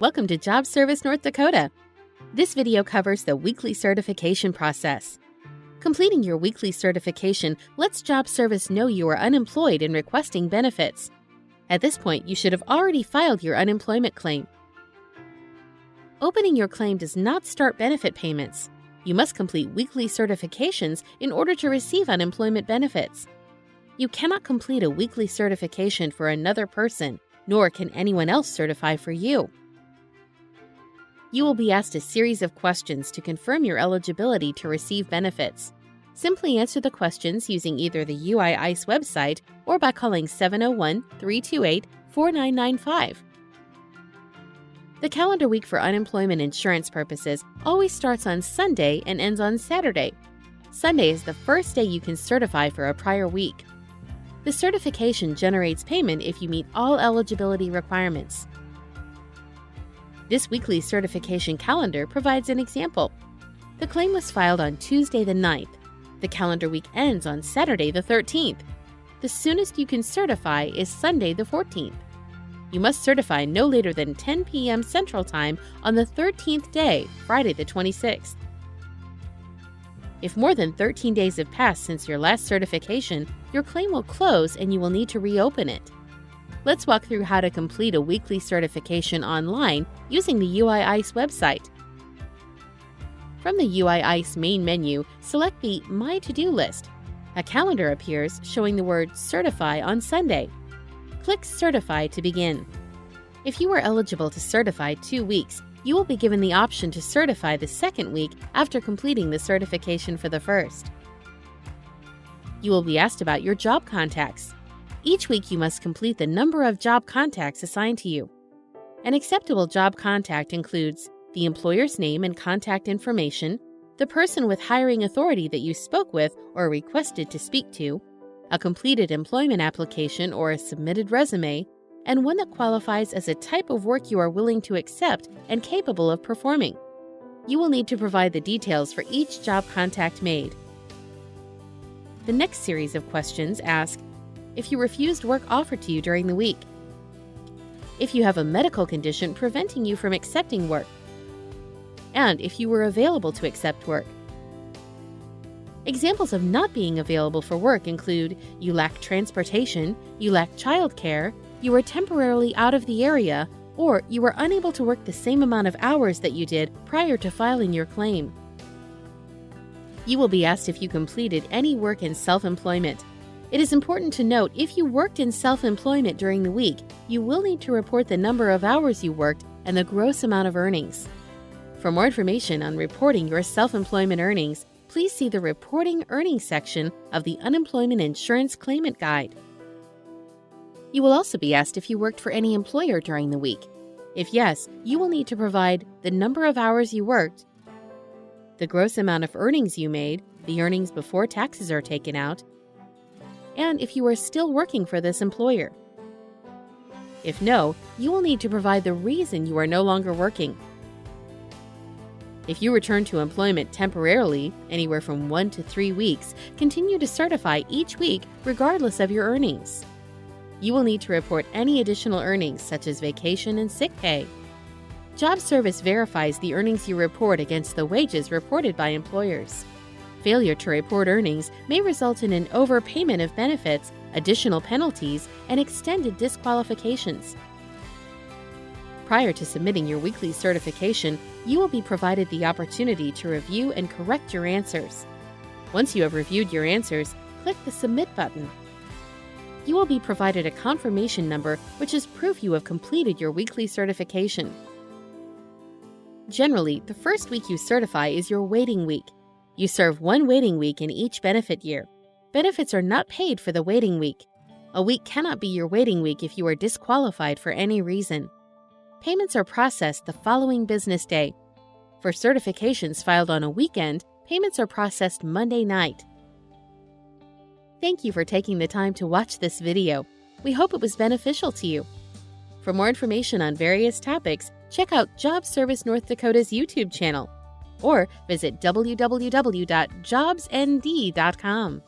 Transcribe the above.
Welcome to Job Service North Dakota. This video covers the weekly certification process. Completing your weekly certification lets Job Service know you are unemployed and requesting benefits. At this point, you should have already filed your unemployment claim. Opening your claim does not start benefit payments. You must complete weekly certifications in order to receive unemployment benefits. You cannot complete a weekly certification for another person, nor can anyone else certify for you. You will be asked a series of questions to confirm your eligibility to receive benefits. Simply answer the questions using either the UIICE website or by calling 701-328-4995. The calendar week for unemployment insurance purposes always starts on Sunday and ends on Saturday. Sunday is the first day you can certify for a prior week. The certification generates payment if you meet all eligibility requirements. This weekly certification calendar provides an example. The claim was filed on Tuesday the 9th. The calendar week ends on Saturday the 13th. The soonest you can certify is Sunday the 14th. You must certify no later than 10 p.m. Central Time on the 13th day, Friday the 26th. If more than 13 days have passed since your last certification, your claim will close and you will need to reopen it. Let's walk through how to complete a weekly certification online using the UIICE website. From the UIICE main menu, select the My To-Do list. A calendar appears showing the word Certify on Sunday. Click Certify to begin. If you are eligible to certify 2 weeks, you will be given the option to certify the second week after completing the certification for the first. You will be asked about your job contacts. Each week you must complete the number of job contacts assigned to you. An acceptable job contact includes the employer's name and contact information, the person with hiring authority that you spoke with or requested to speak to, a completed employment application or a submitted resume, and one that qualifies as a type of work you are willing to accept and capable of performing. You will need to provide the details for each job contact made. The next series of questions ask if you refused work offered to you during the week, if you have a medical condition preventing you from accepting work, and if you were available to accept work. Examples of not being available for work include you lack transportation, you lack childcare, you were temporarily out of the area, or you were unable to work the same amount of hours that you did prior to filing your claim. You will be asked if you completed any work in self-employment. It is important to note if you worked in self-employment during the week, you will need to report the number of hours you worked and the gross amount of earnings. For more information on reporting your self-employment earnings, please see the Reporting Earnings section of the Unemployment Insurance Claimant Guide. You will also be asked if you worked for any employer during the week. If yes, you will need to provide the number of hours you worked, the gross amount of earnings you made, the earnings before taxes are taken out, and if you are still working for this employer. If no, you will need to provide the reason you are no longer working. If you return to employment temporarily, anywhere from 1 to 3 weeks, continue to certify each week regardless of your earnings. You will need to report any additional earnings such as vacation and sick pay. Job Service verifies the earnings you report against the wages reported by employers. Failure to report earnings may result in an overpayment of benefits, additional penalties, and extended disqualifications. Prior to submitting your weekly certification, you will be provided the opportunity to review and correct your answers. Once you have reviewed your answers, click the Submit button. You will be provided a confirmation number, which is proof you have completed your weekly certification. Generally, the first week you certify is your waiting week. You serve 1 waiting week in each benefit year. Benefits are not paid for the waiting week. A week cannot be your waiting week if you are disqualified for any reason. Payments are processed the following business day. For certifications filed on a weekend, payments are processed Monday night. Thank you for taking the time to watch this video. We hope it was beneficial to you. For more information on various topics, check out Job Service North Dakota's YouTube channel or visit www.jobsnd.com.